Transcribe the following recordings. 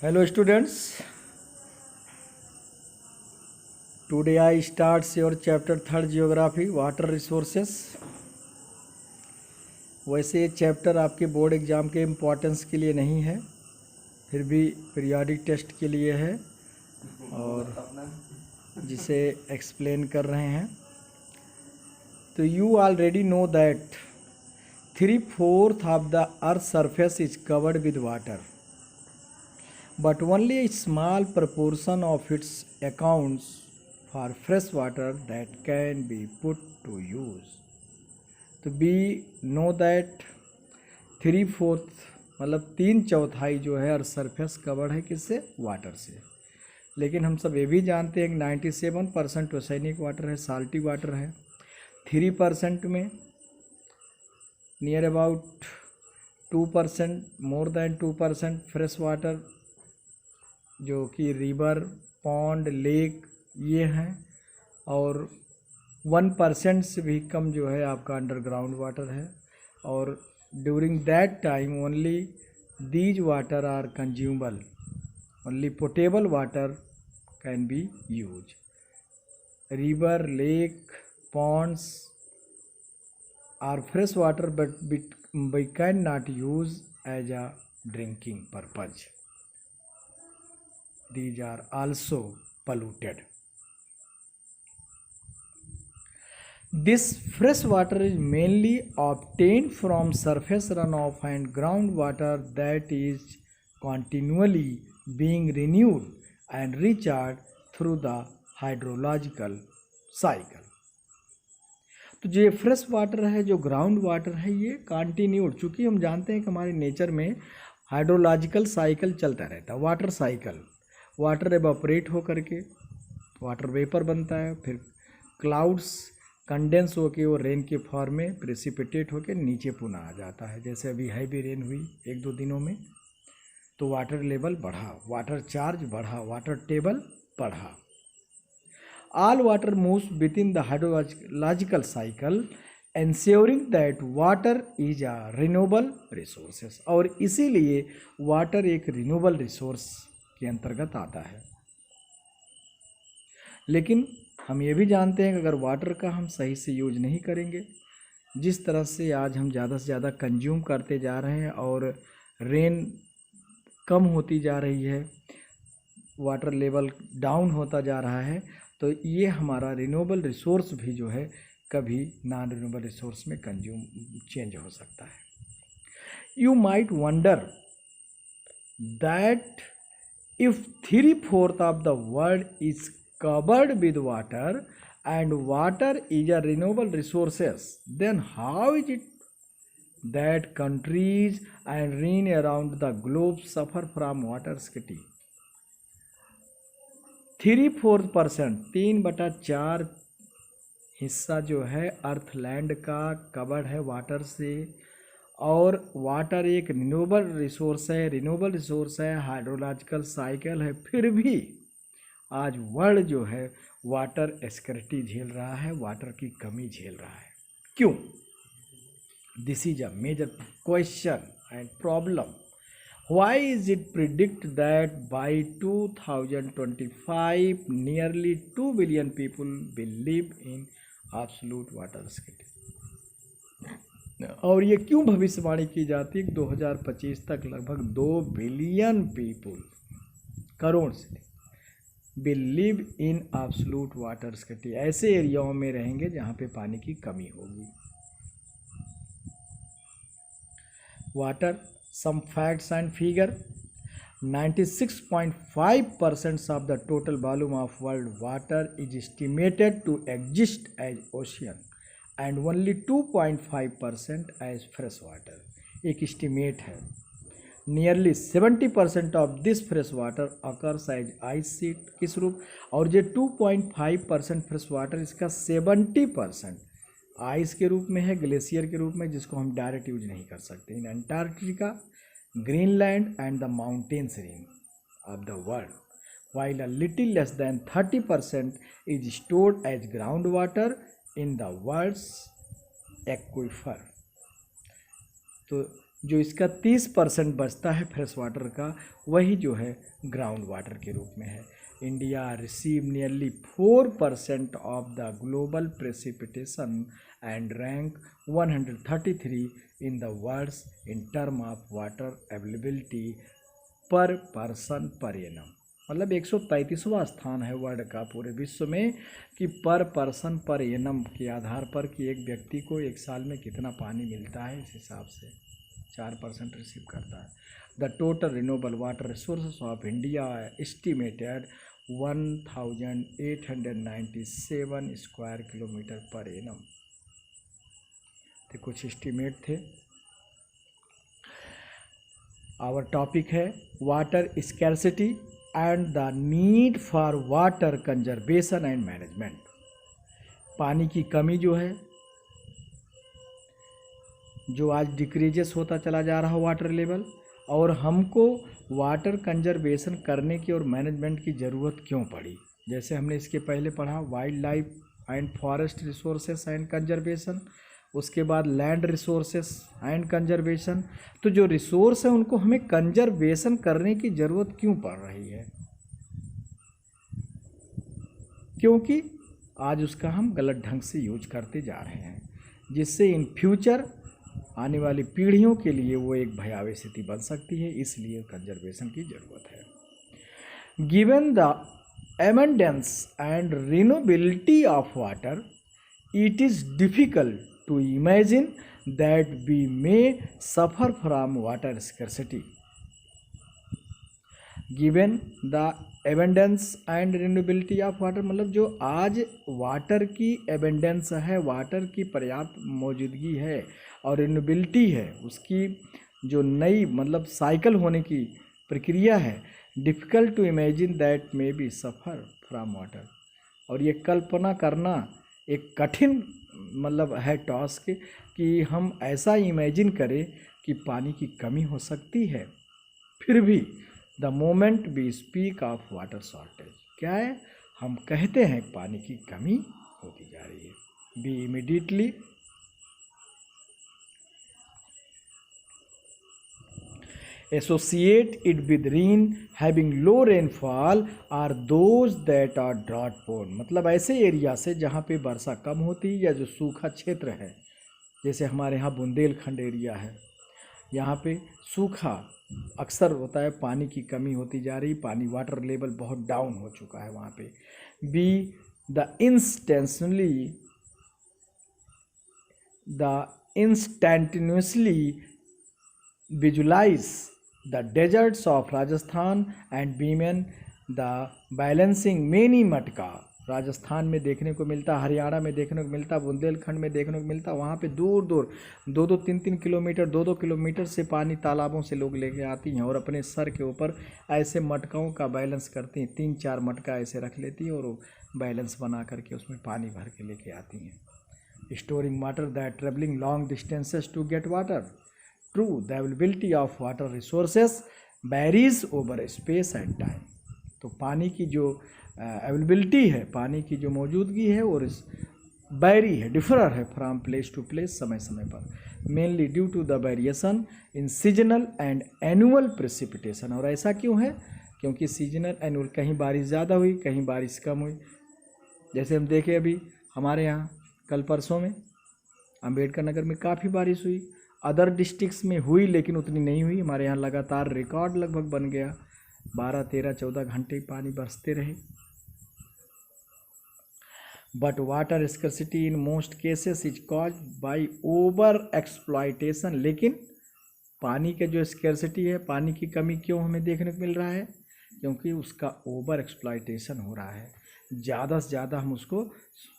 Hello students, today I starts your chapter 3rd geography water resources। वैसे ये chapter आपके board exam के importance के लिए नहीं है, फिर भी पीरियोडिक टेस्ट के लिए है और जिसे एक्सप्लेन कर रहे हैं। तो you already know that 3/4 of the earth surface is covered with water, but only a small proportion of its accounts for fresh water that can be put to use। तो we know that 3/4 मतलब 3/4 जो है earth surface covered है किससे? Water से। लेकिन हम सब ये भी जानते हैं कि 97% ओसेनिक वाटर है, साल्टी वाटर है। 3% में near about 2%, more than 2% fresh water जो कि रिवर, पॉन्ड, लेक ये हैं, और 1% से भी कम जो है आपका अंडरग्राउंड वाटर है। और during that time only these water are consumable, only potable water can be use. River, lake, ponds are fresh water but we can not use as a drinking purpose. These are also polluted. This fresh water is mainly obtained from surface runoff and groundwater that is continually being renewed and recharged through the hydrological cycle। तो जो ये fresh water है, जो ground water है, ये continued, चूँकि हम जानते हैं कि हमारे नेचर में हाइड्रोलॉजिकल साइकिल चलता रहता है, वाटर साइकिल। वाटर एवापोरेट होकर के वाटर वेपर बनता है, फिर क्लाउड्स कंडेंस होके वो रेन के फॉर्म में प्रेसिपिटेट होके नीचे पुनः आ जाता है। जैसे अभी हैवी रेन हुई 1-2 दिनों में, तो वाटर लेवल बढ़ा, वाटर चार्ज बढ़ा, वाटर टेबल बढ़ा। All water moves with in the hydrological cycle ensuring that water is a renewable resources। और इसीलिए वाटर एक रिन्यूएबल रिसोर्स के अंतर्गत आता है। लेकिन हम ये भी जानते हैं कि अगर वाटर का हम सही से यूज नहीं करेंगे, जिस तरह से आज हम ज़्यादा से ज़्यादा कंज्यूम करते जा रहे हैं और रेन कम होती जा रही है, वाटर लेवल डाउन होता जा रहा है, तो ये हमारा रिन्यूएबल रिसोर्स भी जो है कभी नॉन रिन्यूएबल रिसोर्स में चेंज हो सकता है। You might wonder that if 3/4 of the world is covered with water and water is a renewable resources, then how is it that countries and regions around the globe suffer from water scarcity? 3/4%, 3/4 हिस्सा जो है अर्थ land का covered है water से, और water एक renewable resource है, hydrological cycle है, फिर भी आज वर्ल्ड जो है वाटर स्कैर्सिटी झेल रहा है, वाटर की कमी झेल रहा है। क्यों? This is a major question and problem. Why is it predict that by 2025 nearly 2 billion people will live in absolute water scarcity? और ये क्यों भविष्यवाणी की जाती है कि 2025 तक लगभग 2 बिलियन पीपल, करोड़ से, will live in absolute water scarcity, ऐसे एरियाओं में रहेंगे जहाँ पे पानी की कमी होगी। Water, some facts and figure. 96.5% of the total volume of world water is estimated to exist as ocean and only 2.5% as fresh water। एक estimate है। Nearly 70% of this fresh water occurs as ice sheet किस रूप, और जो 2.5% fresh water इसका 70% ice के रूप में है, ग्लेशियर के रूप में, जिसको हम डायरेक्ट यूज नहीं कर सकते। इन Antarctica, Greenland and the mountains range of the world, while a little less than 30% is stored as groundwater in the world's aquifer। तो जो इसका 30% बचता है फ्रेश वाटर का, वही जो है ग्राउंड वाटर के रूप में है। India receive nearly 4% of the global precipitation and rank 133 in the world in term of water availability पर पर्सन पर एनम। मतलब 133वां स्थान है वर्ल्ड का पूरे विश्व में कि पर पर्सन पर एनम के आधार पर कि एक व्यक्ति को एक साल में कितना पानी मिलता है, इस हिसाब से 4% रिसीव करता है। The total renewable water resources of India estimated 1897 square kilometre per annum. तो कुछ एस्टिमेट थे। आवर टॉपिक है water scarcity and the need for water conservation and management. पानी की कमी जो है, जो आज डिक्रीजेस होता चला जा रहा है वाटर लेवल, और हमको वाटर कंजर्वेशन करने की और मैनेजमेंट की ज़रूरत क्यों पड़ी। जैसे हमने इसके पहले पढ़ा wild life and forest resources and conservation, उसके बाद लैंड रिसोर्सेस एंड कंजर्वेशन। तो जो रिसोर्स है उनको हमें कंजर्वेशन करने की ज़रूरत क्यों पड़ रही है, क्योंकि आज उसका हम गलत ढंग से यूज करते जा रहे हैं, जिससे इन फ्यूचर आने वाली पीढ़ियों के लिए वो एक भयावह स्थिति बन सकती है। इसलिए कंजर्वेशन की ज़रूरत है। Given the abundance and renewability of water, it is difficult to imagine that we may suffer from water scarcity. Given the abundance and renewability of water, मतलब जो आज वाटर की एबेंडेंस है, वाटर की पर्याप्त मौजूदगी है और रिन्यूएबिलिटी है, उसकी जो नई मतलब साइकिल होने की प्रक्रिया है, difficult to imagine that may be suffer from water. और ये कल्पना करना एक कठिन मतलब है टास्क कि हम ऐसा इमेजिन करें कि पानी की कमी हो सकती है। फिर भी the moment we speak of water shortage, क्या है, हम कहते हैं पानी की कमी होती जा रही है। We immediately associate it with rain having low rainfall or those that are drought prone। मतलब ऐसे एरिया से जहाँ पे वर्षा कम होती है या जो सूखा क्षेत्र है, जैसे हमारे यहाँ बुंदेलखंड एरिया है, यहाँ पे सूखा अक्सर होता है, पानी की कमी होती जा रही, पानी वाटर लेवल बहुत डाउन हो चुका है वहाँ पे। Be the instantaneously visualize the deserts of Rajasthan and women the balancing many मटका। राजस्थान में देखने को मिलता, हरियाणा में देखने को मिलता, बुंदेलखंड में देखने को मिलता। वहाँ पे दूर दूर 2-3 किलोमीटर 2 किलोमीटर से पानी तालाबों से लोग लेके आती हैं और अपने सर के ऊपर ऐसे मटकों का बैलेंस करती हैं। 3-4 मटका ऐसे रख लेती हैं और वो बैलेंस बना करके उसमें पानी भर के लेके आती हैं। Storing water that travelling long distances to get water. True, the availability of water resources varies over space and time। तो पानी की जो अवेलेबिलिटी है, पानी की जो मौजूदगी है और बैरी है, डिफर है फ्रॉम प्लेस टू प्लेस, समय समय पर, mainly due to the variation in seasonal and annual precipitation. और ऐसा क्यों है, क्योंकि सीजनल एनुअल, कहीं बारिश ज़्यादा हुई, कहीं बारिश कम हुई। जैसे हम देखें अभी हमारे यहाँ कल परसों में अम्बेडकर नगर में काफ़ी बारिश हुई, अदर डिस्ट्रिक्ट्स में हुई लेकिन उतनी नहीं हुई। हमारे यहाँ लगातार रिकॉर्ड लगभग बन गया, 12, 13, 14 घंटे पानी बरसते रहे। But water scarcity in most cases is cause by over exploitation. लेकिन पानी के जो स्कर्सिटी है, पानी की कमी क्यों हमें देखने को मिल रहा है, क्योंकि उसका ओवर एक्सप्लॉयटेशन हो रहा है। ज़्यादा से ज़्यादा हम उसको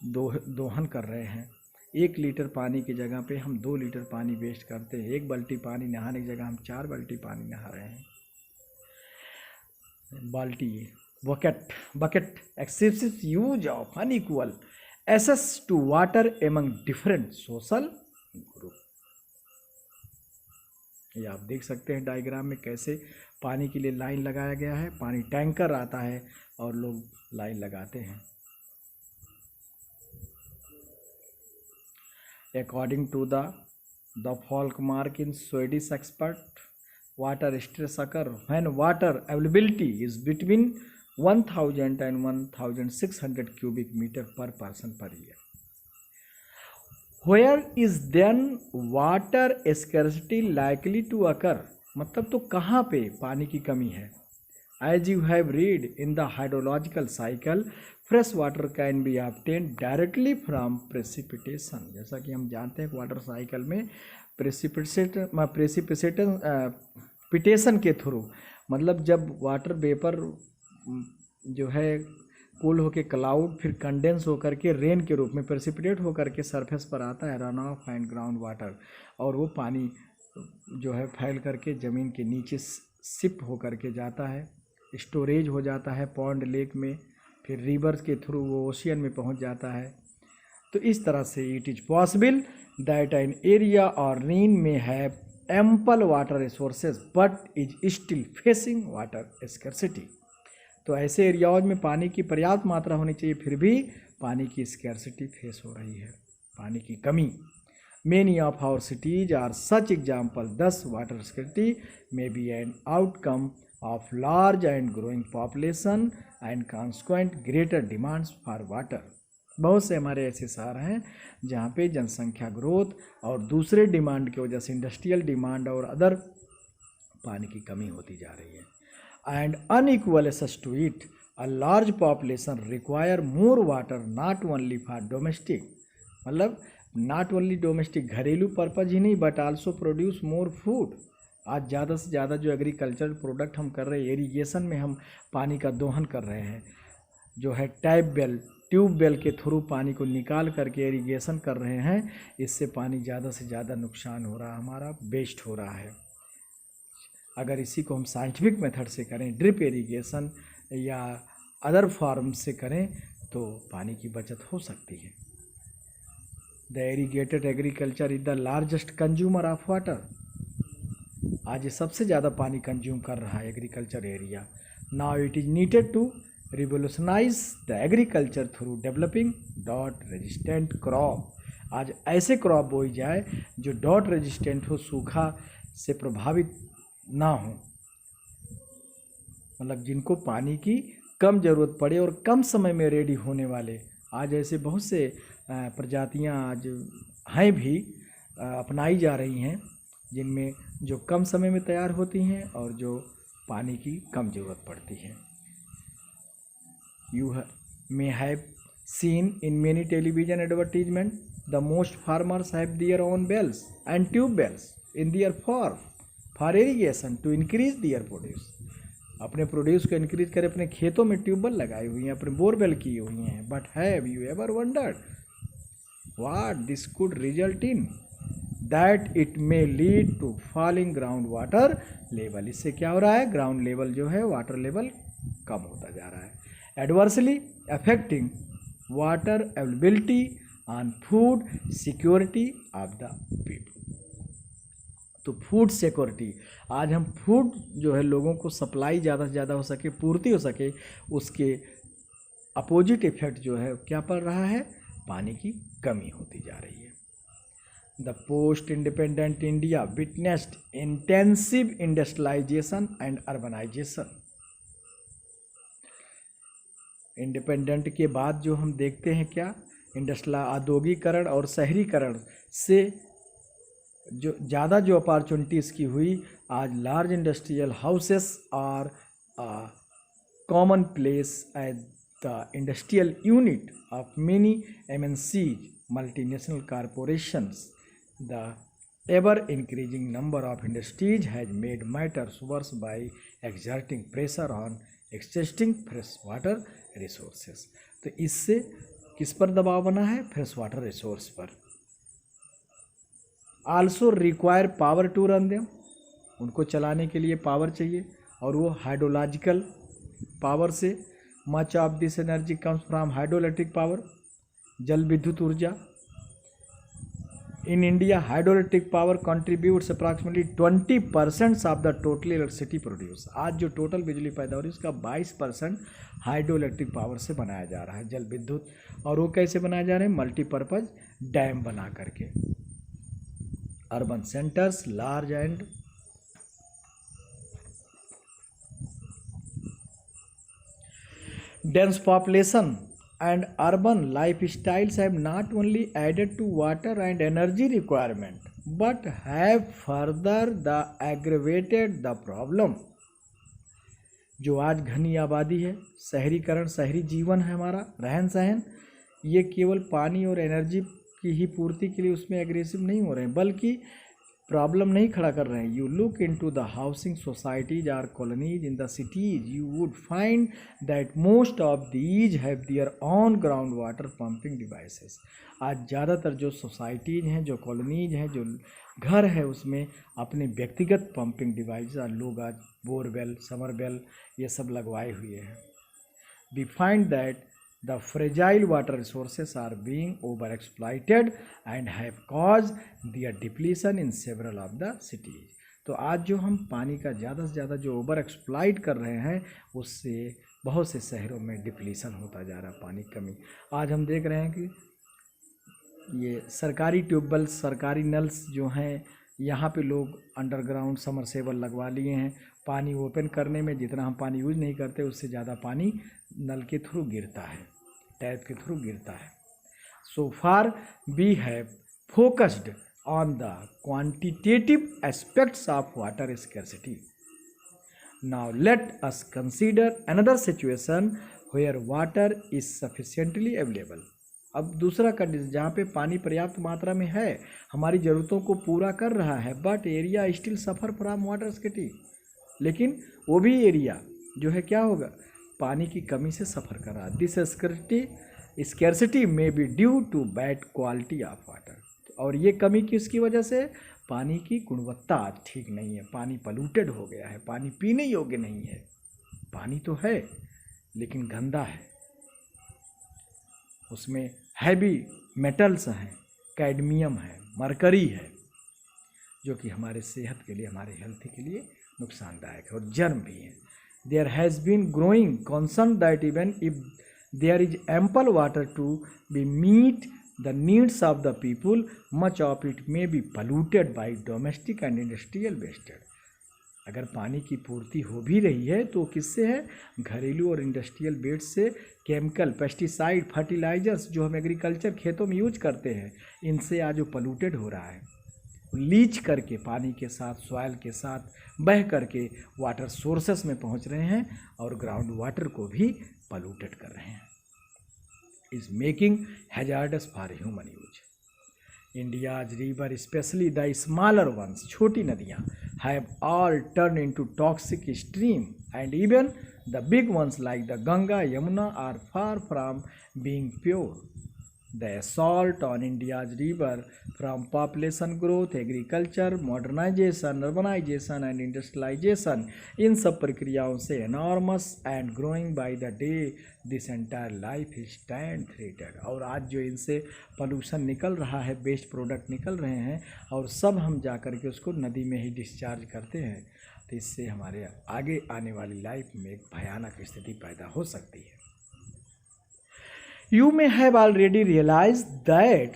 दोहन कर रहे हैं। 1 लीटर पानी की जगह पे हम 2 लीटर पानी वेस्ट करते हैं। 1 बाल्टी पानी नहाने की जगह हम 4 बाल्टी पानी नहा रहे हैं। Bucket excessive use of unequal access to water among different social group. ये आप देख सकते हैं डायग्राम में कैसे पानी के लिए लाइन लगाया गया है। पानी टैंकर आता है और लोग लाइन लगाते हैं। According to the the Folkmark in Swedish expert water stress occur when water availability is between 1000 and 1600 cubic meter per person per year. Where is then water scarcity likely to occur? मतलब तो कहाँ पे पानी की कमी है? As you have read in the hydrological cycle, fresh water can be obtained directly from precipitation. जैसा कि हम जानते हैं वाटर साइकिल में प्रेसिपिटेशन के थ्रू, मतलब जब वाटर वेपर जो है कूल होकर क्लाउड फिर कंडेंस होकर के रेन के रूप में प्रेसिपिटेट होकर के सरफेस पर आता है, run of and ground water, और वो पानी जो है फैल करके ज़मीन के नीचे शिफ्ट होकर के जाता है, स्टोरेज हो जाता है पॉन्ड लेक में, फिर रिवर्स के थ्रू वो ओशियन में पहुंच जाता है। तो इस तरह से it is possible that an area और रीन में have ample water resources but is still facing water scarcity. तो ऐसे एरियाज में पानी की पर्याप्त मात्रा होनी चाहिए, फिर भी पानी की स्कैर्सिटी फेस हो रही है, पानी की कमी। Many of our cities are such examples. Thus, water scarcity may be an outcome of large and growing population and consequent greater demands for water. बहुत से हमारे ऐसे शहर हैं जहाँ पे जनसंख्या ग्रोथ और दूसरे डिमांड की वजह से इंडस्ट्रियल डिमांड और अदर पानी की कमी होती जा रही है। And unequal access to it, a large population require more water not only for domestic, मतलब नॉट ओनली डोमेस्टिक घरेलू पर्पज़ ही नहीं but also produce more food. आज ज़्यादा से ज़्यादा जो एग्रीकल्चर प्रोडक्ट हम कर रहे हैं, इरीगेशन में हम पानी का दोहन कर रहे हैं, जो है ट्यूबवेल के थ्रू पानी को निकाल करके इरीगेशन कर रहे हैं, इससे पानी ज़्यादा से ज़्यादा नुकसान हो रहा है, हमारा वेस्ट हो रहा है। अगर इसी को हम साइंटिफिक मेथड से करें, ड्रिप इरीगेशन या अदर फॉर्म से करें, तो पानी की बचत हो सकती है। The irrigated agriculture is the largest consumer of water. आज ये सबसे ज़्यादा पानी कंज्यूम कर रहा है agriculture area. Now it is needed to revolutionise the agriculture through developing डॉट रेजिस्टेंट क्रॉप। आज ऐसे क्रॉप बोई जाए जो डॉट रेजिस्टेंट हो, सूखा से प्रभावित ना हो, मतलब जिनको पानी की कम ज़रूरत पड़े और कम समय में रेडी होने वाले। आज ऐसे बहुत से प्रजातियां आज हैं भी अपनाई जा रही हैं, जिनमें जो कम समय में तैयार होती हैं और जो पानी की कम ज़रूरत पड़ती है। You may have seen in many television advertisement the most farmers have their own wells and tube wells in their for irrigation to increase their produce. अपने प्रोड्यूस को इंक्रीज करे, अपने खेतों में ट्यूबवेल लगाई हुई हैं, अपने बोरवेल की हुई हैं। But have you ever wondered what this could result in? That it may lead to falling ground water level। इससे क्या हो रहा है, ग्राउंड लेवल जो है वाटर लेवल कम होता जा रहा है। Adversely affecting water availability on food security of the people. तो फूड सिक्योरिटी, आज हम फूड जो है लोगों को सप्लाई ज़्यादा से ज़्यादा हो सके, पूर्ति हो सके, उसके अपोजिट इफेक्ट जो है क्या पड़ रहा है, पानी की कमी होती जा रही है। The post independent India witnessed intensive industrialisation and urbanisation. Independent के बाद जो हम देखते हैं क्या, औद्योगिकरण और शहरीकरण से जो ज़्यादा जो अपॉर्चुनिटीज़ की हुई, आज large industrial houses are common place as the industrial unit of many MNCs, multinational corporations. The ever increasing number of industries has made matters worse by exerting pressure on existing fresh water resources. तो इससे किस पर दबाव बना है, fresh water resource पर। Also require power to run them, उनको चलाने के लिए पावर चाहिए, और वो हाइड्रोलॉजिकल पावर से। Much of this energy comes from hydroelectric power, जल विद्युत ऊर्जा। In India hydroelectric power contributes approximately 20% of the total electricity produce. आज जो टोटल बिजली पैदा हो रही है उसका 22% हाइड्रोइलेक्ट्रिक पावर से बनाया जा रहा है, जल विद्युत। और वो कैसे बनाया जा रहा है, मल्टीपर्पज़ डैम बना करके। urban centers, large and dense population and urban lifestyles have not only added to water and energy requirement but have further aggravated the problem. जो आज घनी आबादी है, शहरीकरण, शहरी जीवन है हमारा, रहन सहन, ये केवल पानी और एनर्जी की ही पूर्ति के लिए उसमें एग्रेसिव नहीं हो रहे हैं, बल्कि प्रॉब्लम नहीं खड़ा कर रहे हैं. You look into the housing societies or colonies in the cities, you would find that most of these have their on ground water pumping devices. आज ज़्यादातर जो सोसाइटीज हैं, जो कॉलोनीज हैं, जो घर है, उसमें अपने व्यक्तिगत पंपिंग डिवाइस लोग आज बोरवेल, समरवेल ये सब लगवाए हुए हैं. We find that the fragile water resources are being overexploited and have caused their depletion in several of the cities. तो आज जो हम पानी का ज़्यादा से ज़्यादा जो ओवर एक्सप्लॉइट कर रहे हैं, उससे बहुत से शहरों में डिप्लीशन होता जा रहा है, पानी कमी. आज हम देख रहे हैं कि ये सरकारी ट्यूबवेल, सरकारी नल्स जो हैं, यहाँ पे लोग अंडरग्राउंड समरसेबल लगवा लिए हैं. पानी ओपन करने में जितना हम पानी यूज नहीं करते, उससे ज़्यादा पानी नल के थ्रू गिरता है, टैप के थ्रू गिरता है. So far we have focused on the quantitative aspects of water scarcity. Now let us consider another situation where water is sufficiently available. अब दूसरा कंडीशन जहाँ पे पानी पर्याप्त मात्रा में है, हमारी ज़रूरतों को पूरा कर रहा है, but area still suffer from water scarcity. लेकिन वो भी एरिया जो है क्या होगा, पानी की कमी से सफ़र कर रहा है. This scarcity may be due to bad quality of water. और ये कमी किसकी वजह से? पानी की गुणवत्ता ठीक नहीं है, पानी पलूटेड हो गया है, पानी पीने योग्य नहीं है. पानी तो है लेकिन गंदा है, उसमें हैवी मेटल्स हैं, कैडमियम है, मरकरी है, जो कि हमारे सेहत के लिए, हमारे हेल्थ के लिए नुकसानदायक है, और जर्म भी है. There has been growing concern that even if there is ample water to be meet the needs of the people, much of it may be polluted by domestic and industrial wastage. अगर पानी की पूर्ति हो भी रही है तो किससे है? घरेलू और इंडस्ट्रियल वेस्ट से. केमिकल, पेस्टिसाइड, फर्टिलाइजर्स जो हम एग्रीकल्चर खेतों में यूज करते हैं, इनसे आज वो पलूटेड हो रहा है, लीच करके पानी के साथ, सॉइल के साथ बह करके वाटर सोर्सेस में पहुंच रहे हैं और ग्राउंड वाटर को भी पलूटेड कर रहे हैं. Is making hazardous for human use. India's river, especially the smaller ones, छोटी नदियाँ, have all turn into toxic stream and even the big ones like the Ganga, Yamuna are far from being pure. The assault on India's river from population growth, agriculture, modernization, urbanization and industrialization, इन सब प्रक्रियाओं से enormous and growing by the day, this entire life is stand threatened. और आज जो इनसे pollution निकल रहा है, वेस्ट प्रोडक्ट निकल रहे हैं, और सब हम जा कर के उसको नदी में ही डिस्चार्ज करते हैं, तो इससे हमारे आगे आने वाली लाइफ में एक भयानक स्थिति पैदा हो सकती है. You may have already realized that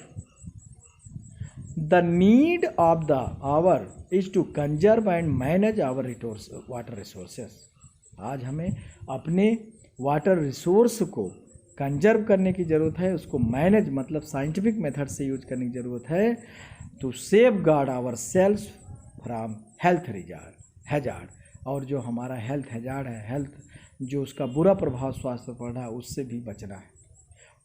the need of the hour is to conserve and manage our water resources. आज हमें अपने वाटर रिसोर्स को कंजर्व करने की ज़रूरत है, उसको मैनेज मतलब साइंटिफिक मेथड से यूज करने की ज़रूरत है, to safeguard ourselves from health hazard. और जो हमारा हेल्थ हैजार्ड है, हेल्थ जो उसका बुरा प्रभाव स्वास्थ्य पर पड़ रहा है, उससे भी बचना है.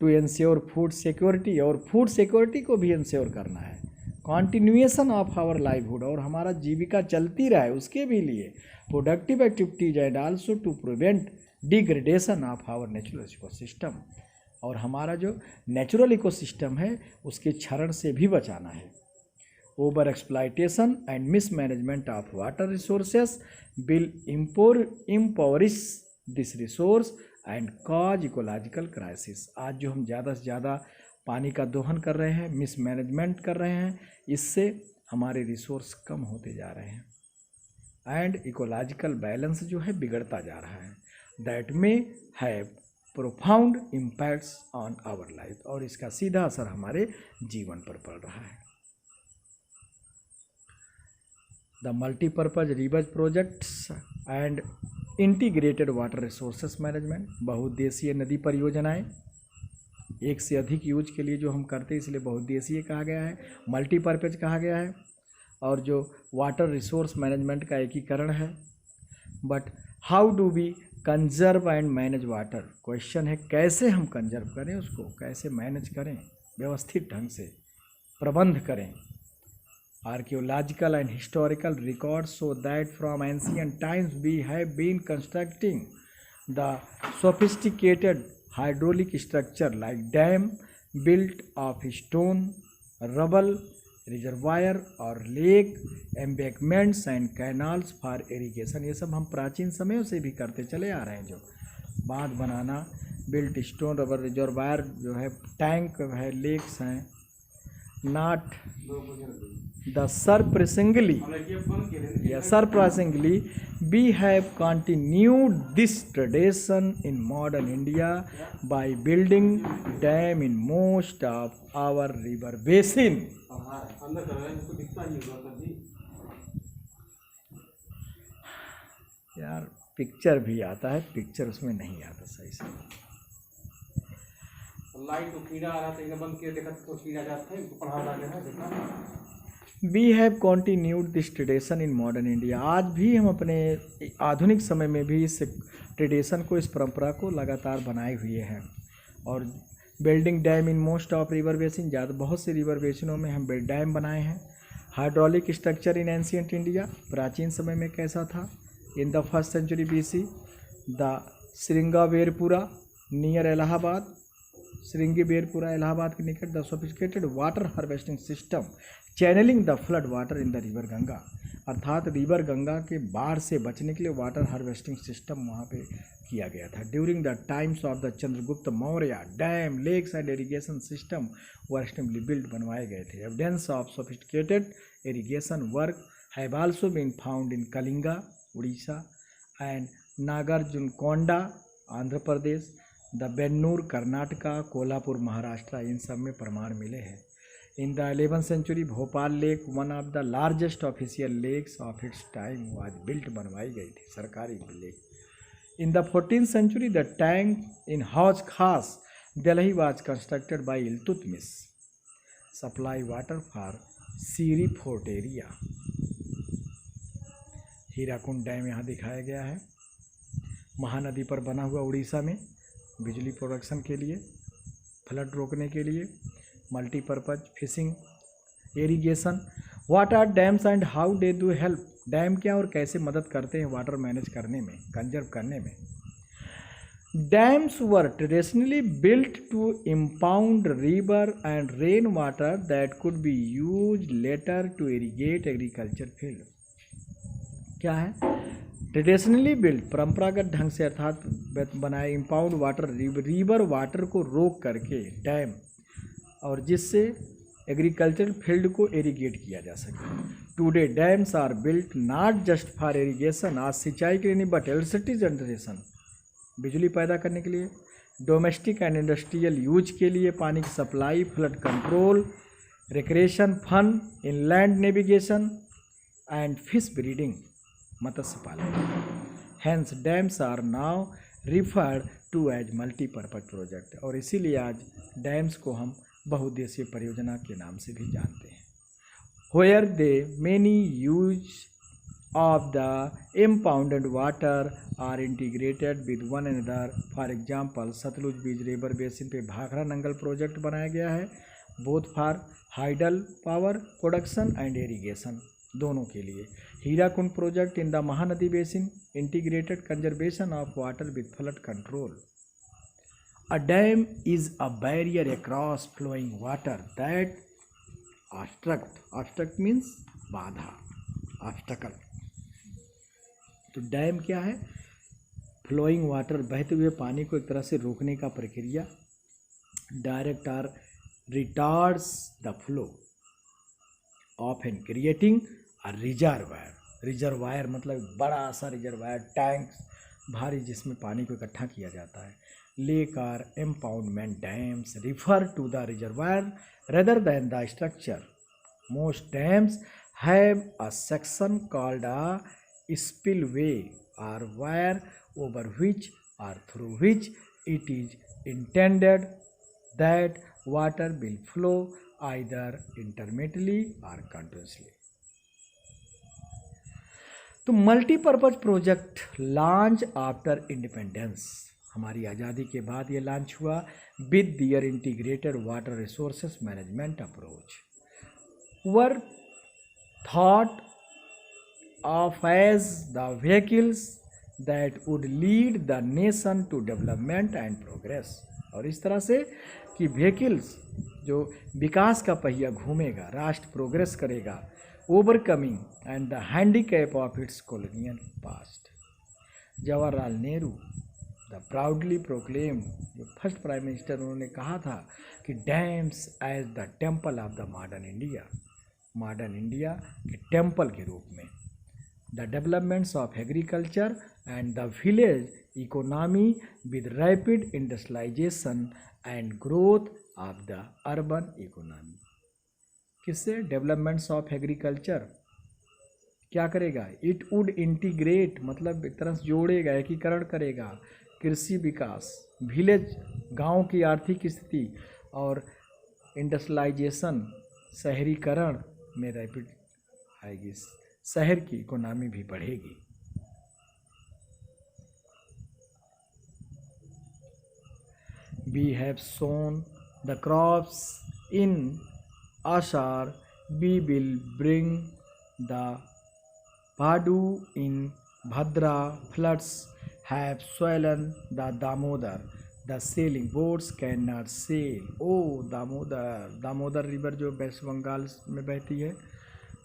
टू इंश्योर फूड सिक्योरिटी, और फूड सिक्योरिटी को भी इंश्योर करना है. कॉन्टिन्यूएशन ऑफ आवर लाइवहुड, और हमारा जीविका चलती रहे उसके भी लिए. Productive activities and also to prevent degradation of our natural ecosystem, और हमारा जो नेचुरल इकोसिस्टम है उसके क्षरण से भी बचाना है. Over exploitation and mismanagement of water resources will impoverish this resource and cause ecological crisis. आज जो हम ज़्यादा से ज़्यादा पानी का दोहन कर रहे हैं, मिसमैनेजमेंट कर रहे हैं, इससे हमारे रिसोर्स कम होते जा रहे हैं एंड इकोलॉजिकल बैलेंस जो है बिगड़ता जा रहा है. That may have profound impacts on our life, और इसका सीधा असर हमारे जीवन पर पड़ रहा है. The multipurpose river projects and integrated water resources management, बहुउद्देशीय नदी परियोजनाएं, एक से अधिक यूज के लिए जो हम करते हैं इसलिए बहुउद्देशीय कहा गया है, मल्टीपर्पज कहा गया है, और जो वाटर रिसोर्स मैनेजमेंट का एकीकरण है। But how do we conserve and manage water, question है कैसे हम कंजर्व करें उसको, कैसे मैनेज करें, व्यवस्थित ढंग से प्रबंध करें। Archaeological and historical records show that from ancient times we have been constructing the sophisticated hydraulic structure like dam built of stone, rubble, reservoir और lake embankments and canals for irrigation। ये सब हम प्राचीन समयों से भी करते चले आ रहे हैं। जो बांध बनाना, बिल्ट स्टोन, रबर, रिजर्वायर जो है, टैंक है, लेक्स हैं, not the surprisingly we have continued this tradition in modern India by building dam in most of our river basin। यार पिक्चर भी आता है, पिक्चर उसमें नहीं आता सही से। लाइट तो कीड़ा आ रहा था, बंद किया देखा तो कीड़ा जाता है, पढ़ा रहा है देखा। We have continued this tradition in modern India, आज भी हम अपने आधुनिक समय में भी इस ट्रेडिशन को, इस परंपरा को लगातार बनाए हुए हैं। और building dam in most of river basin, ज़्यादा बहुत से रिवर बेसिनों में हम डैम बनाए हैं। Hydraulic structure in ancient India, प्राचीन समय में कैसा था? In the first century BC the Shringaverapura near Allahabad, Shringaverapura Allahabad के निकट the sophisticated water harvesting system channelling the flood water in the river Ganga, अर्थात रिवर गंगा के बाढ़ से बचने के लिए वाटर हार्वेस्टिंग सिस्टम वहाँ पे किया गया था। During the times of the Chandragupta Maurya dam, lakes and irrigation system were extensively build, बनवाए गए थे। Evidence of sophisticated irrigation work have also been found in Kalinga Orissa and Nagarjunakonda Andhra Pradesh, the Bennur Karnataka, Kolhapur Maharashtra, इन सब में प्रमाण मिले हैं। In the 11th century Bhopal lake, one of the largest official lakes of its time, was built, बनवाई गई थी सरकारी lake. In the 14th century the tank in Hauz Khas Delhi was constructed by Iltutmish, supply water for Siri fort area. Hirakud dam यहाँ दिखाया गया है, महानदी पर बना हुआ उड़ीसा में, बिजली प्रोडक्शन के लिए, फ्लड रोकने के लिए, multipurpose, fishing, irrigation. What are dams and how they do help, dam क्या और कैसे मदद करते हैं वाटर मैनेज करने में, कंजर्व करने में। Dams were traditionally built to impound river and rain water that could be use later to irrigate agriculture field. क्या है? ट्रेडिशनली बिल्ट, परंपरागत ढंग से अर्थात बनाए, इम्पाउंड वाटर, रिवर वाटर को रोक करके डैम, और जिससे एग्रीकल्चर फील्ड को इरीगेट किया जा सके। Today dams are built not just for irrigation, आज सिंचाई के लिए नहीं, बट इलेक्ट्रिसिटी जनरेशन, बिजली पैदा करने के लिए, डोमेस्टिक एंड इंडस्ट्रियल यूज के लिए, पानी की supply, flood control, recreation, fun, inland navigation and fish breeding, मत्स्य पालन। Hence dams are now referred to as multipurpose project, और इसीलिए आज डैम्स को हम बहुउद्देशीय परियोजना के नाम से भी जानते हैं। Where they many use of the impounded water are integrated with one another, for example Sutlej Beas river basin पे भाखड़ा नंगल प्रोजेक्ट बनाया गया है, both for hydel power production and irrigation, दोनों के लिए। Hirakud project in the Mahanadi basin, integrated conservation of water with flood control. A dam is a barrier across flowing water that obstruct means बाधा, obstacle। तो dam क्या है? Flowing water, बहते हुए पानी को एक तरह से रोकने का प्रक्रिया। Direct are retards the flow of and creating a reservoir, reservoir मतलब बड़ा सा रिजर्वायर, टैंक भारी जिसमें पानी को इकट्ठा किया जाता है। Lake or impoundment dams refer to the reservoir rather than the structure. Most dams have a section called a spillway or wire over which or through which it is intended that water will flow either intermittently or continuously. तो multipurpose project launch after independence, हमारी आज़ादी के बाद ये launch हुआ with their integrated water resources management approach, were thought of as the vehicles that would lead the nation to development and progress. और इस तरह से कि व्हीकल्स जो विकास का पहिया घूमेगा, राष्ट्र प्रोग्रेस करेगा, overcoming and the handicap of its colonial past. Jawaharlal Nehru the proudly proclaimed, जो फर्स्ट प्राइम मिनिस्टर, उन्होंने कहा था कि dams as the temple of the modern India, modern India के टेम्पल के रूप में, the developments of agriculture and the village economy with rapid industrialisation and growth of the urban economy. किससे? Developments of agriculture क्या करेगा? It would integrate, मतलब एक तरह से जोड़ेगा, एकीकरण करेगा कृषि विकास, विलेज गांव की आर्थिक स्थिति, और इंडस्ट्रियलाइजेशन शहरीकरण में रैपिड आएगी, शहर की इकोनॉमी भी बढ़ेगी। We have sown the crops in Ashar, we will bring the Padu in Bhadra, floods have swollen the Damodar, the sailing boats cannot sail. Oh Damodar river जो वेस्ट बंगाल में बहती है,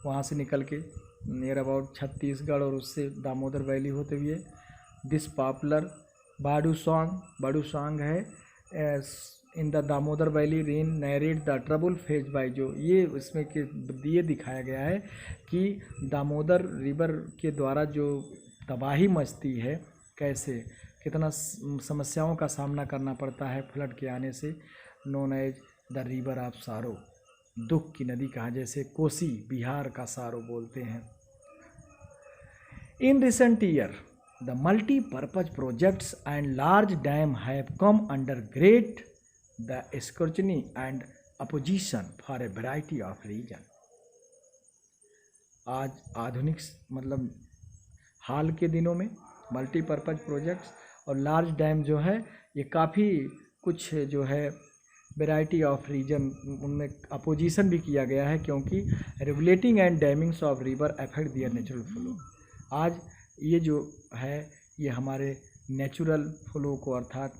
वहाँ से निकल के नियर अबाउट छत्तीसगढ़ और उससे दामोदर वैली होते हुए, दिस पॉपुलर बाडू सॉन्ग है in the Damodar valley rain narrate the trouble phase by, जो ये इसमें ये दिखाया गया है कि दामोदर रिवर के द्वारा जो तबाही मचती है, कैसे कितना समस्याओं का सामना करना पड़ता है फ्लड के आने से, known as the river of sorrow, दुख की नदी कहा, जैसे कोसी बिहार का सारो बोलते हैं। In recent year the multipurpose projects and large dam have come under great the scrutiny and opposition for a variety of reason। आज आधुनिक मतलब हाल के दिनों में मल्टीपर्पज प्रोजेक्ट्स और लार्ज डैम जो है, ये काफ़ी कुछ जो है वेराइटी ऑफ रीजन, उनमें अपोजिशन भी किया गया है, क्योंकि regulating and damings of river affect their natural flow. आज ये जो है ये हमारे नेचुरल फ्लो को, अर्थात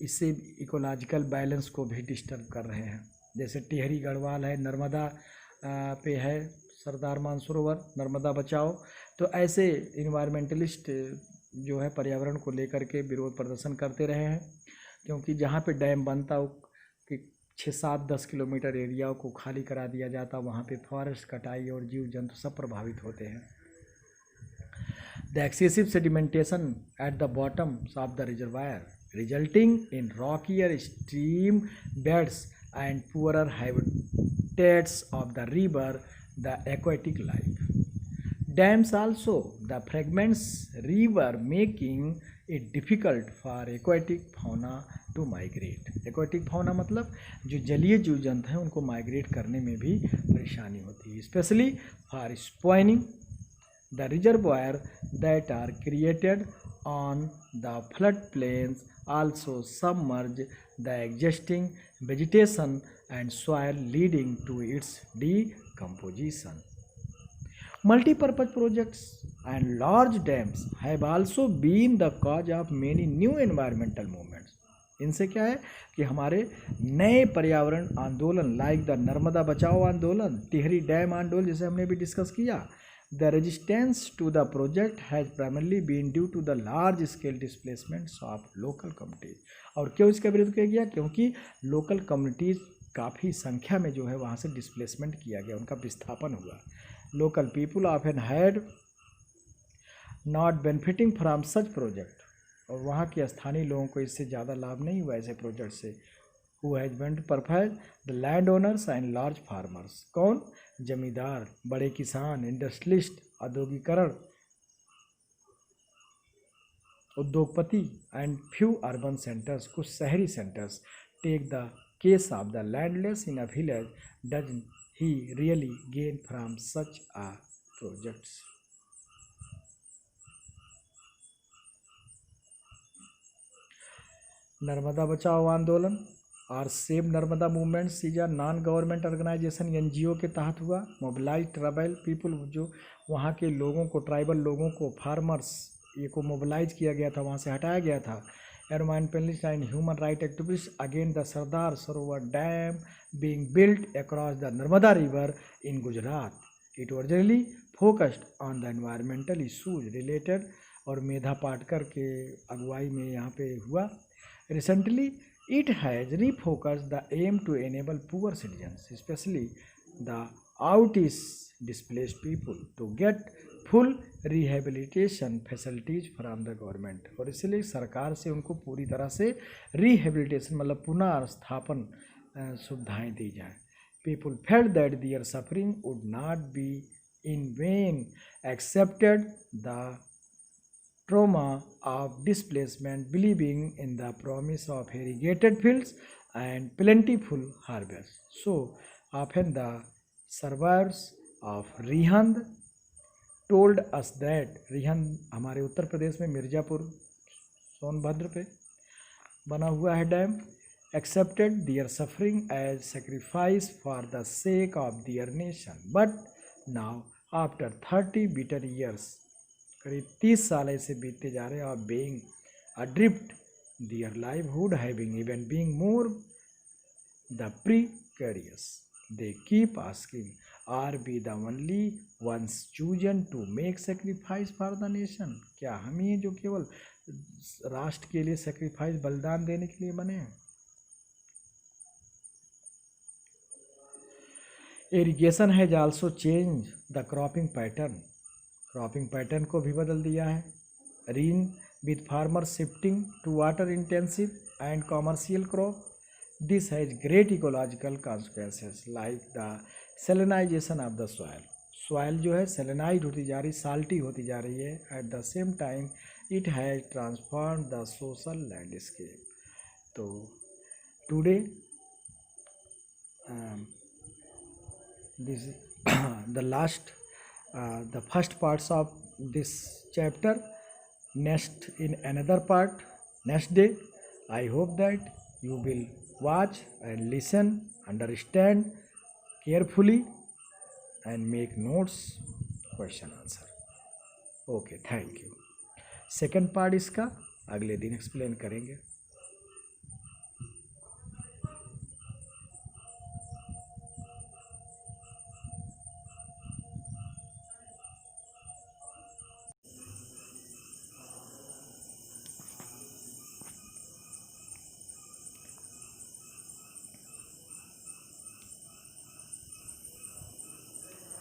इससे इकोलॉजिकल बैलेंस को भी डिस्टर्ब कर रहे हैं। जैसे टिहरी गढ़वाल है, नर्मदा पे है सरदार मानसरोवर, नर्मदा बचाओ। तो ऐसे इन्वायरमेंटलिस्ट जो है पर्यावरण को लेकर के विरोध प्रदर्शन करते रहे हैं, क्योंकि जहाँ पे डैम बनता हो कि 6-7-10 किलोमीटर एरिया को खाली करा दिया जाता, वहाँ पे फॉरेस्ट कटाई और जीव जंतु सब प्रभावित होते हैं। The excessive sedimentation at the bottoms of the reservoir resulting in rockier stream beds and poorer habitats of the river, the aquatic life. Dams also the fragments river, making it difficult for aquatic fauna to migrate। aquatic fauna मतलब जो जलीय जीव जंतु हैं उनको migrate करने में भी परेशानी होती है, specially for spoiling the reservoir that are created on the floodplains also submerge the existing vegetation and soil, leading to its decomposition. Multi-purpose projects and large dams have also been the cause of many new environmental movements। इनसे क्या है कि हमारे नए पर्यावरण आंदोलन like the Narmada Bachao आंदोलन, Tehri dam आंदोलन, जिसे हमने भी डिस्कस किया। The resistance to the project has primarily been due to the large scale displacements of local communities। और क्यों इसका विरोध किया गया? क्योंकि लोकल कम्युनिटीज़ काफ़ी संख्या में जो है वहाँ से डिस्प्लेसमेंट किया गया, उनका विस्थापन हुआ। Local people often had not benefiting from such project, और वहाँ के स्थानीय लोगों को इससे ज़्यादा लाभ नहीं हुआ ऐसे प्रोजेक्ट से। Who has went perfect the land owners and large farmers. कौन? जमींदार, बड़े किसान, इंडस्ट्रियलिस्ट, औद्योगिकरण, उद्योगपति एंड फ्यू अर्बन सेंटर्स, कुछ शहरी centres. Take the case of the landless in a village, does he really gain from such a projects. Narmada Bachao Andolan और save Narmada movements is a non government organisation, NGO के तहत हुआ। Mobilise tribal people, जो वहाँ के लोगों को, ट्राइबल लोगों को, फार्मर्स ये को मोबिलाइज किया गया था, वहाँ से हटाया गया था। Environmentalist and human right activist against the Sardar Sarovar dam being built across the Narmada river in Gujarat. It originally focused on the environmental issues related, और मेधा पाटकर के अगुवाई में यहाँ पे हुआ। Recently, it has refocused the aim to enable poor citizens, especially the out-east displaced people, to get full rehabilitation facilities from the government। और इसलिए सरकार से उनको पूरी तरह से रिहेबिलिटेशन मतलब पुनर्स्थापन सुविधाएं दी जाए। People felt that their suffering would not be in vain, accepted the trauma of displacement, believing in the promise of irrigated fields and plentiful harvests. So often the survivors of Rihand told us that Rihand हमारे उत्तर प्रदेश में मिर्जापुर सोनभद्र पे बना हुआ है dam, accepted their suffering as sacrifice for the sake of their nation. But now after 30 bitter years, करीब 30 साल ऐसे बीतते जा रहे हैं, और being adrift their livelihood having even being more the precarious, they keep asking, are we the only ones chosen to make sacrifice for the nation? क्या हम ही जो केवल राष्ट्र के लिए सेक्रीफाइस बलिदान देने के लिए बने हैं? Irrigation has also change the cropping pattern, cropping pattern को भी बदल दिया है। रीन with farmer shifting to water intensive and commercial crop, this has great ecological consequences like the salinisation of the soil. Soil जो है सेलेनाइज होती जा रही, साल्टी होती जा रही है। At the same time it has transform the social landscape. तो today this the last the first parts of this chapter. Next in another part, next day. I hope that you will watch and listen, understand carefully and make notes, question answer. Okay, thank you. Second part इसका अगले दिन explain करेंगे।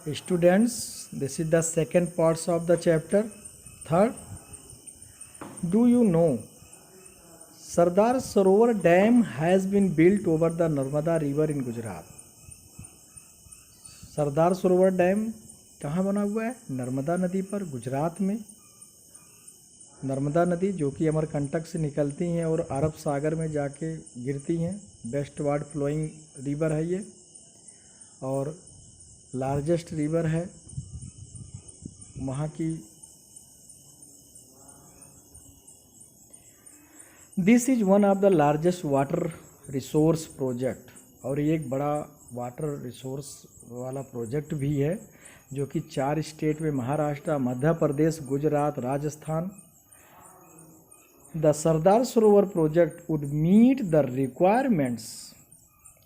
Students, this is the second parts of the chapter. Third, do you know Sardar Sarovar Dam has been built over the Narmada River in Gujarat? Sardar Sarovar dam कहाँ बना हुआ है? नर्मदा नदी पर, गुजरात में। नर्मदा नदी जो कि अमरकंटक से निकलती हैं और अरब सागर में जाके गिरती हैं, वेस्टवर्ड फ्लोइंग रिवर है ये, और लार्जेस्ट रिवर है वहाँ की। This is one of the largest water resource project, और ये एक बड़ा वाटर रिसोर्स वाला प्रोजेक्ट भी है जो कि 4 स्टेट में, Maharashtra, Madhya Pradesh, Gujarat, Rajasthan. The Sardar Sarovar project would meet the requirements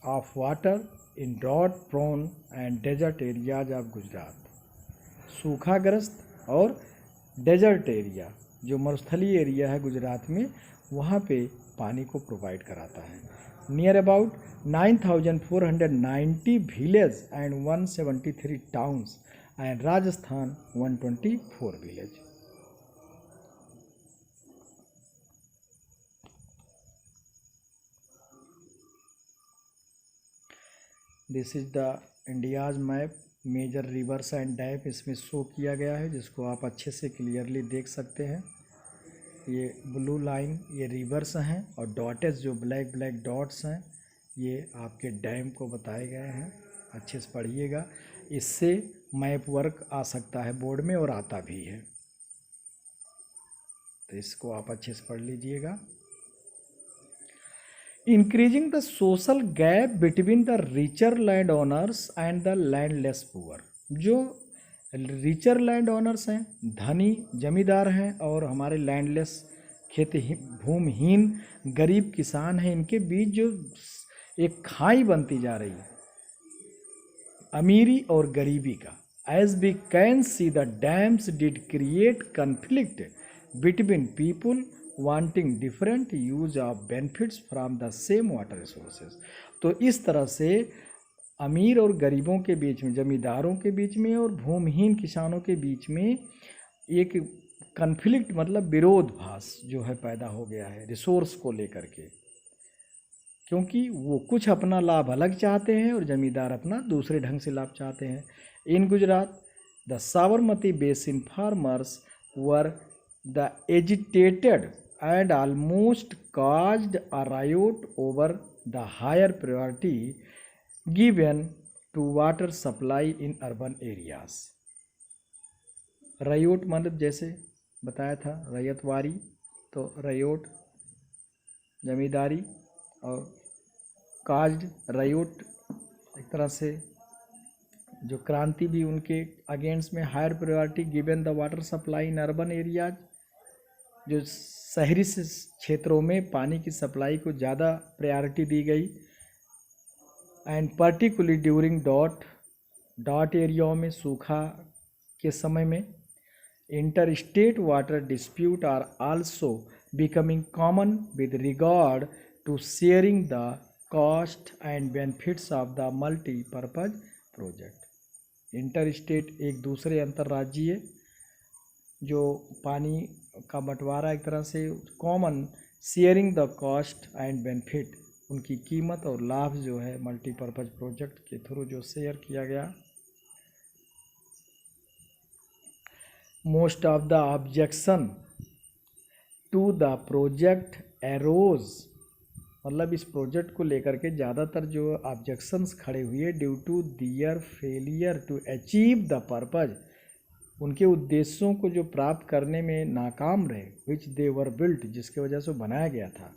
of water in drought prone and desert areas of Gujarat. सूखाग्रस्त और डेजर्ट एरिया, जो मरुस्थलीय एरिया है गुजरात में, वहाँ पे पानी को प्रोवाइड कराता है। Near about 9,490 village and 173 towns, and Rajasthan 124 village. This is the India's map, major rivers and dam इसमें शो किया गया है, जिसको आप अच्छे से क्लियरली देख सकते हैं। ये ब्लू लाइन ये रिवर्स हैं और डॉटेज जो ब्लैक ब्लैक डॉट्स हैं ये आपके डैम को बताए गए हैं। अच्छे से पढ़िएगा, इससे मैप वर्क आ सकता है बोर्ड में और आता भी है, तो इसको आप अच्छे से पढ़ लीजिएगा। Increasing the social gap between the richer land owners and the landless poor. जो रिचर लैंड ओनर्स हैं, धनी जमींदार हैं, और हमारे लैंडलेस खेती भूमिहीन गरीब किसान हैं, इनके बीच जो एक खाई बनती जा रही है अमीरी और गरीबी का। As we can see the dams did create conflict between people wanting different use of benefits from the same water resources. तो इस तरह से अमीर और गरीबों के बीच में, जमींदारों के बीच में और भूमिहीन किसानों के बीच में एक कन्फ्लिक्ट मतलब विरोधाभास जो है पैदा हो गया है रिसोर्स को लेकर के, क्योंकि वो कुछ अपना लाभ अलग चाहते हैं और जमींदार अपना दूसरे ढंग से लाभ चाहते हैं। In Gujarat the Sabarmati basin farmers were the agitated and almost caused a riot over the higher priority given to water supply in urban areas। Riot मतलब जैसे बताया था रैयतवारी, तो रायोट जमींदारी और काज्ड रायोट एक तरह से जो क्रांति भी उनके अगेंस्ट में। Higher priority given the water supply in urban areas, जो शहरी क्षेत्रों में पानी की सप्लाई को ज़्यादा प्रायोरिटी दी गई। एंड पर्टिकुलरली ड्यूरिंग डॉट एरियाओं में सूखा के समय में। Inter state water dispute are also becoming common with regard to sharing the cost and benefits of the multipurpose project. Inter state एक दूसरे अंतर्राज्यीय जो पानी का बंटवारा एक तरह से common, sharing the cost and benefit, उनकी कीमत और लाभ जो है मल्टीपर्पज प्रोजेक्ट के थ्रू जो शेयर किया गया। Most of the objection to the project arose, मतलब इस प्रोजेक्ट को लेकर के ज़्यादातर जो ऑब्जेक्शंस खड़े हुए due to their failure to achieve the purpose, उनके उद्देश्यों को जो प्राप्त करने में नाकाम रहे, विच दे वर बिल्ट, जिसके वजह से बनाया गया था।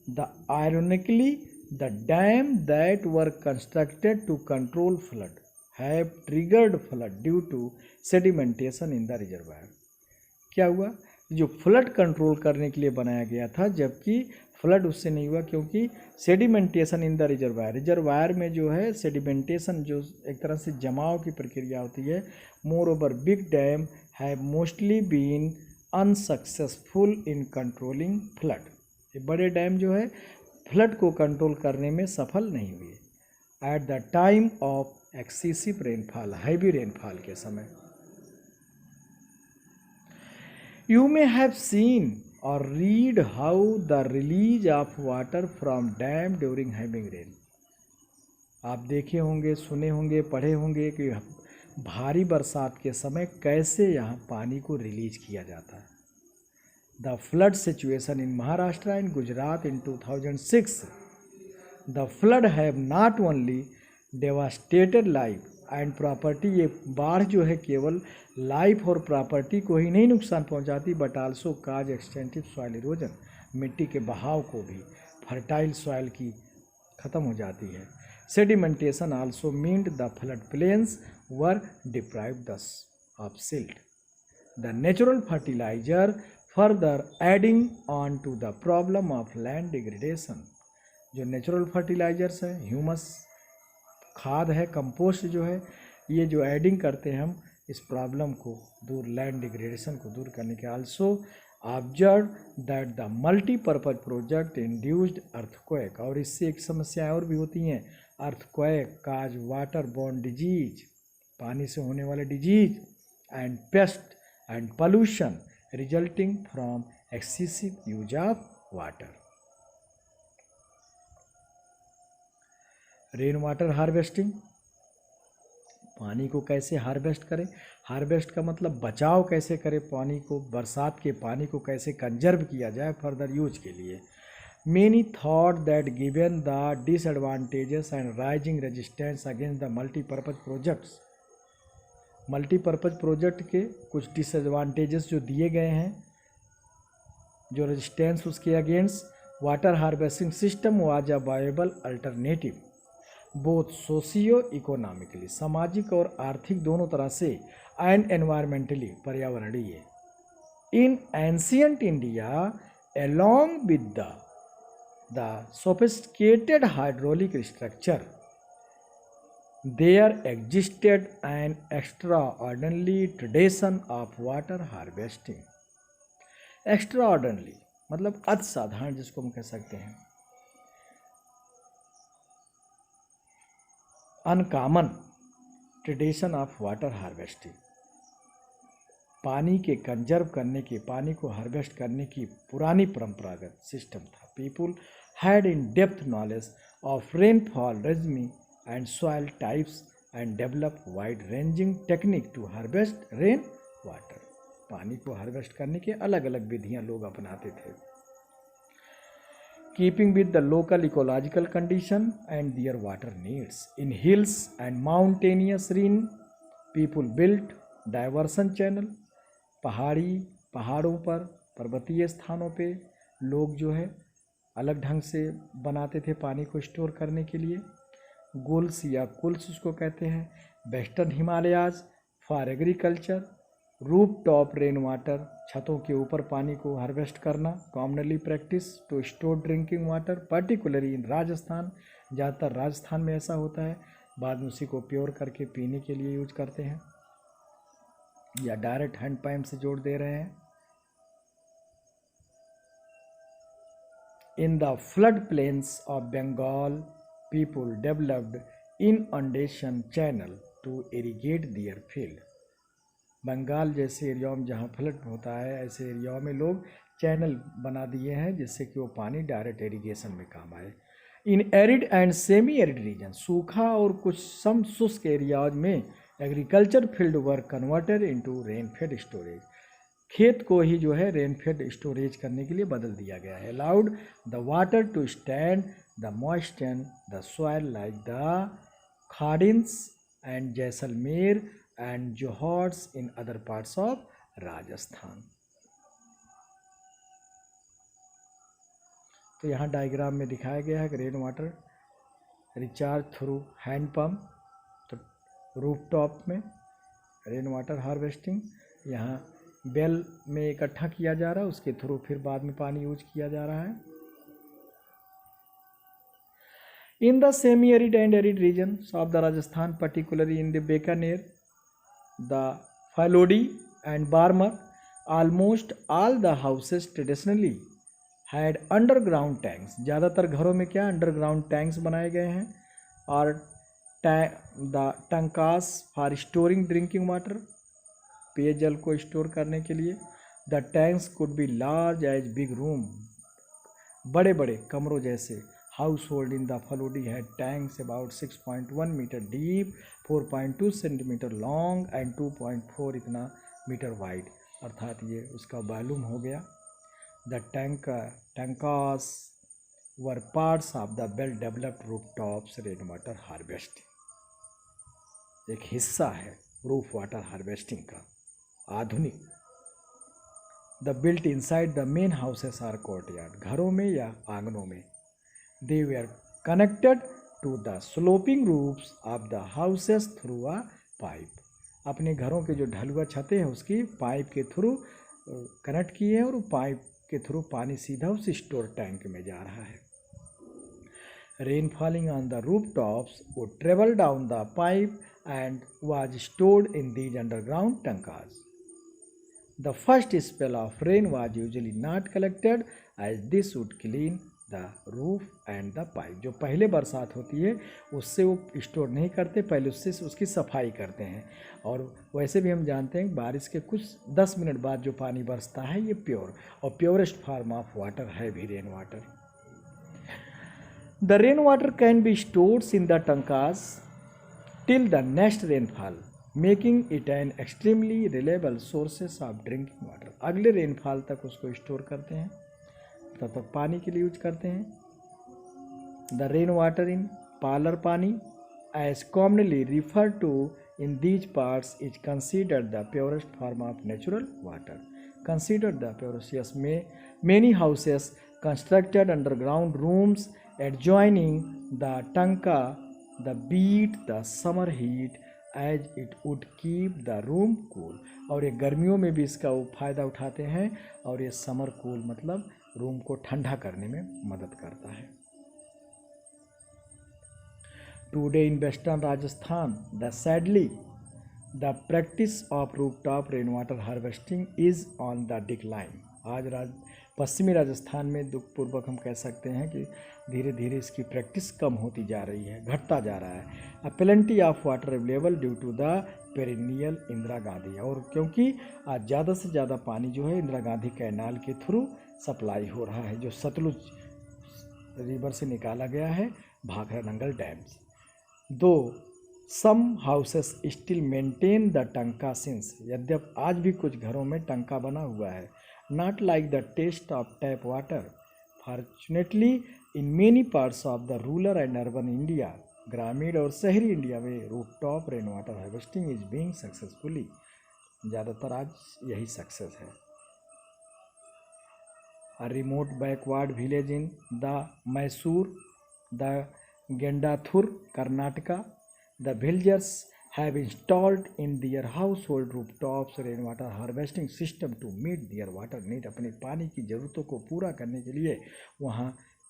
The ironically the dam that were constructed to control flood have triggered flood due to sedimentation in the reservoir. क्या हुआ, जो फ्लड कंट्रोल करने के लिए बनाया गया था, जबकि फ्लड उससे नहीं हुआ क्योंकि sedimentation in the reservoir, reservoir में जो है सेडिमेंटेशन जो एक तरह से जमाव की प्रक्रिया होती है। Moreover big dam have mostly been unsuccessful in controlling flood. ये बड़े डैम जो है फ्लड को कंट्रोल करने में सफल नहीं हुए। At the time of excessive rainfall, heavy rainfall के समय। यू मे हैव सीन और read how the release of water from dam during having rain. आप देखे होंगे, सुने होंगे, पढ़े होंगे कि भारी बरसात के समय कैसे यहाँ पानी को रिलीज किया जाता है। The flood situation in Maharashtra and Gujarat in 2006, the flood have not only devastated life and property. ये बाढ़ जो है केवल लाइफ और प्रॉपर्टी को ही नहीं नुकसान पहुंचाती, but also cause extensive soil erosion, मिट्टी के बहाव को भी, फर्टाइल सॉइल की ख़त्म हो जाती है। Sedimentation also meant the flood plains were deprived दस of silt, the natural fertiliser further adding on to the problem of land degradation. जो नेचुरल फर्टिलाइजर्स है, ह्यूमस खाद है, कंपोस्ट जो है, ये जो एडिंग करते हैं हम इस प्रॉब्लम को दूर, लैंड डिग्रेडेशन को दूर करने के। Also observe that the multipurpose project induced earthquake, और इससे एक समस्याएं और भी होती हैं। अर्थक्वेक काज वाटर बॉर्न डिजीज, पानी से होने वाले disease, and paste and pollution resulting from excessive use of water. Rain water harvesting, पानी को कैसे हार्वेस्ट करें। हार्वेस्ट का मतलब बचाव कैसे करें पानी को, बरसात के पानी को कैसे कंजर्व किया जाए फर्दर यूज के लिए। Many thought that given the disadvantages and rising resistance against the multipurpose projects, multipurpose project के कुछ डिसएडवांटेजेस जो दिए गए हैं, जो रेजिस्टेंस उसके against water harvesting system was a viable alternative both socio economically, सामाजिक और आर्थिक दोनों तरह से, एंड एनवायरमेंटली, पर्यावरणीय। इन ancient India along with the sophisticated hydraulic structure, there existed an extraordinary tradition of water harvesting. extraordinary मतलब असाधारण, जिसको हम कह सकते हैं uncommon tradition of water harvesting, पानी के कंजर्व करने की, पानी को हार्वेस्ट करने की पुरानी परंपरागत सिस्टम था। People had in depth knowledge of rainfall regime and soil types and develop wide ranging technique to harvest rain water. पानी को हार्वेस्ट करने के अलग अलग विधियां लोग अपनाते थे। Keeping with the local ecological condition and their water needs in hills and mountainous region, people built diversion channel. पहाड़ों पर, पर्वतीय स्थानों पे लोग जो है अलग ढंग से बनाते थे पानी को स्टोर करने के लिए। गुल्स या कुल्स उसको कहते हैं। Western Himalayas for agriculture, rooftop rain water, छतों के ऊपर पानी को हार्वेस्ट करना। Commonly practice to store drinking water, particularly in Rajasthan, ज़्यादातर राजस्थान में ऐसा होता है। बाद में उसी को प्योर करके पीने के लिए यूज करते हैं, या डायरेक्ट हैंड पाइप से जोड़ दे रहे हैं। In the flood plains of Bengal, people developed inundation channel to irrigate their field. Bengal जैसे एरियाओं में जहाँ फ्लड होता है, ऐसे एरियाओं में लोग चैनल बना दिए हैं जिससे कि वो पानी डायरेक्ट इरिगेशन में काम आए। इन arid and semi arid region, सूखा और कुछ सम शुष्क एरियाज में एग्रीकल्चर फील्ड वर कन्वर्टेड इनटू रेनफेड स्टोरेज, खेत को ही जो है रेनफेड स्टोरेज करने के लिए बदल दिया गया है। Allowed the water to stand the moisture the soil like the khadins and Jaisalmer and johads in other parts of Rajasthan. तो यहाँ डायग्राम में दिखाया गया है कि rain water recharge through hand pump, तो रूफ टॉप में रेन वाटर हार्वेस्टिंग, यहाँ बेल में इकट्ठा किया जा रहा है, उसके थ्रू फिर बाद में पानी यूज किया जा रहा है। In the semi arid and arid region of the Rajasthan, particularly in the Bikaner, the Phalodi and Barmer, almost all the houses traditionally had underground tanks. ज़्यादातर घरों में क्या अंडरग्राउंड टैंक्स बनाए गए हैं। और the tankas for storing drinking water, पेयजल को स्टोर करने के लिए। The tanks could be large as big room, बड़े बड़े कमरों जैसे। Household in the Phalodi had tanks about 6.1 metre deep, 4.2 centimetre long and 2.4 इतना मीटर वाइड, अर्थात ये उसका वॉल्यूम हो गया। The tankas were parts of the well developed rooftops rain water harvesting, एक हिस्सा है रूफ वाटर हार्वेस्टिंग का आधुनिक। The built inside the main houses or courtyard, घरों में या आंगनों में। They were connected to the sloping roofs of the houses through a pipe, अपने घरों के जो ढलुआ छतें हैं उसकी पाइप के थ्रू कनेक्ट किए हैं, और पाइप के थ्रू पानी सीधा उस स्टोर टैंक में जा रहा है। Rain falling on the roof tops would travel down the pipe and was stored in these underground tankas. The first spell of rain was usually not collected as this would clean the roof and the pipe. जो पहले बरसात होती है उससे वो store नहीं करते, पहले उससे उसकी सफाई करते हैं। और वैसे भी हम जानते हैं बारिश के कुछ 10 मिनट बाद जो पानी बरसता है ये प्योर और प्योरेस्ट फॉर्म ऑफ वाटर है भी rain water. The rainwater can be stored in the tankas till the next rainfall, making it an extremely reliable sources of drinking water. अगले रेनफॉल तक उसको स्टोर करते हैं, तब तक पानी के लिए यूज करते हैं. The rainwater in parlor pani, as commonly referred to in these parts, is considered the purest form of natural water. Considered the purest, yes. Many houses constructed underground rooms adjoining the tanka, the beat the summer heat as it would keep the room cool. और ये गर्मियों में भी इसका फ़ायदा उठाते हैं और ये समर कूल मतलब रूम को ठंडा करने में मदद करता है. Today in Western Rajasthan, the practice of rooftop rainwater harvesting is on the decline. आज पश्चिमी राजस्थान में दुखपूर्वक हम कह सकते हैं कि धीरे धीरे इसकी प्रैक्टिस कम होती जा रही है, घटता जा रहा है. A plenty of water available due to the perennial Indira Gandhi, और क्योंकि आज ज़्यादा से ज़्यादा पानी जो है इंदिरा गांधी कैनाल के थ्रू सप्लाई हो रहा है, जो सतलुज रिवर से निकाला गया है Bhakra Nangal dams. Though some houses still maintain the tanka since, यद्यप आज भी कुछ घरों में टंका बना हुआ है. Not like the taste of tap water. Fortunately in many parts of the rural and urban India, ग्रामीण और शहरी इंडिया में rooftop rain water harvesting is being successfully, ज़्यादातर आज यही सक्सेस है. A remote backward village in the Mysore, the Gendathur, Karnataka, the villagers have installed in their household rooftops rainwater harvesting system to meet their water need. अपनी पानी की ज़रूरतों को पूरा करने के लिए वहाँ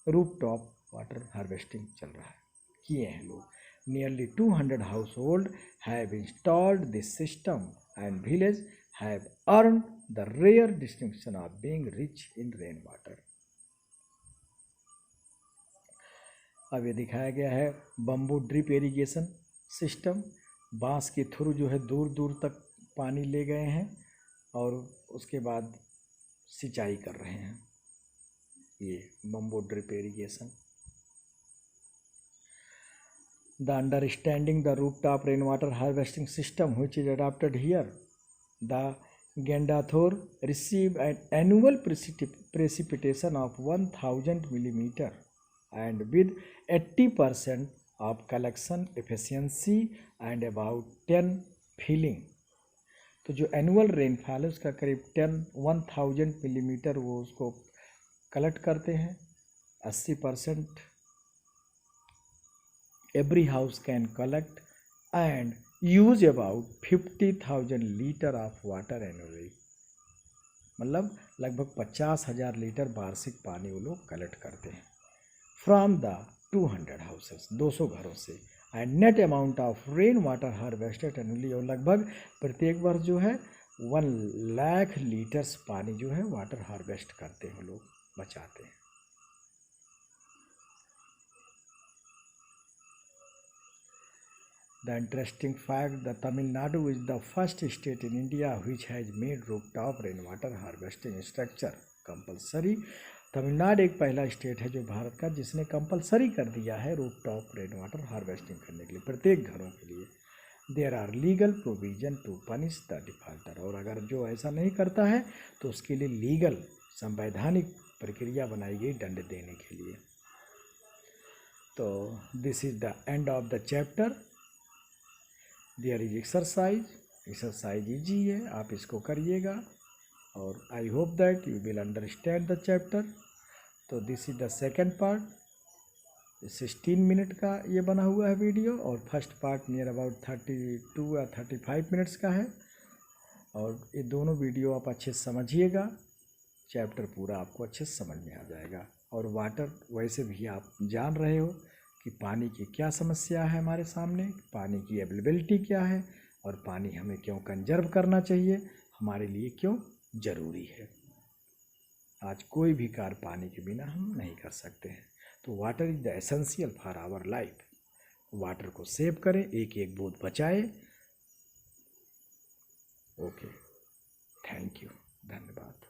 रूफटॉप वाटर हार्वेस्टिंग चल रहा है, किए हैं लोग. Nearly 200 households have installed this system and villages have earned the rare distinction of being rich in rainwater. अब ये दिखाया गया है बम्बू ड्रिप इरिगेशन सिस्टम. बांस के थ्रू जो है दूर दूर तक पानी ले गए हैं और उसके बाद सिंचाई कर रहे हैं. ये bamboo drip irrigation. The understanding the rooftop rainwater harvesting system which is adopted here, the Gendathur receive an annual precipitation of 1000 millimeter and with 80% of collection efficiency and about 10 filling. तो जो एनुअल रेनफॉल है उसका करीब 1000 millimetre वो उसको collect करते हैं. 80% every house can collect and use about 50,000 litre of water annually, मतलब लगभग 50,000 लीटर वार्षिक पानी वो लोग कलेक्ट करते हैं फ्रॉम द 200 हाउसेस, 200 घरों से. And net amount of rain water harvested annually, और लगभग प्रत्येक वर्ष जो है 1 लाख लीटर्स पानी जो है वाटर हार्वेस्ट करते हैं लोग, बचाते हैं. The interesting fact that Tamil Nadu is the first state in India which has made rooftop rainwater harvesting structure compulsory. Tamil Nadu एक पहला स्टेट है जो भारत का जिसने कंपलसरी कर दिया है रूफटॉप रेनवाटर हार्वेस्टिंग करने के लिए प्रत्येक घरों के लिए. There are legal provision to punish the defaulter, और अगर जो ऐसा नहीं करता है तो उसके लिए लीगल संवैधानिक प्रक्रिया बनाई गई दंड देने के लिए. तो this is the end of the chapter. There is exercise easy है, आप इसको करिएगा और I hope that you will understand the chapter. तो this is the second part. 16 minute का ये बना हुआ है वीडियो और फर्स्ट पार्ट नियर अबाउट 32 या 35 मिनट्स का है. और ये दोनों वीडियो आप अच्छे से समझिएगा, चैप्टर पूरा आपको अच्छे से समझ में आ जाएगा. और वाटर वैसे भी आप जान रहे हो कि पानी की क्या समस्या है हमारे सामने, पानी की अवेलेबिलिटी क्या है और पानी हमें क्यों कंजर्व करना चाहिए, हमारे लिए क्यों ज़रूरी है. आज कोई भी कार्य पानी के बिना हम नहीं कर सकते हैं. तो water is the essential for our life. Water को सेव करें, एक एक बूंद बचाएं. ओके, थैंक यू, धन्यवाद.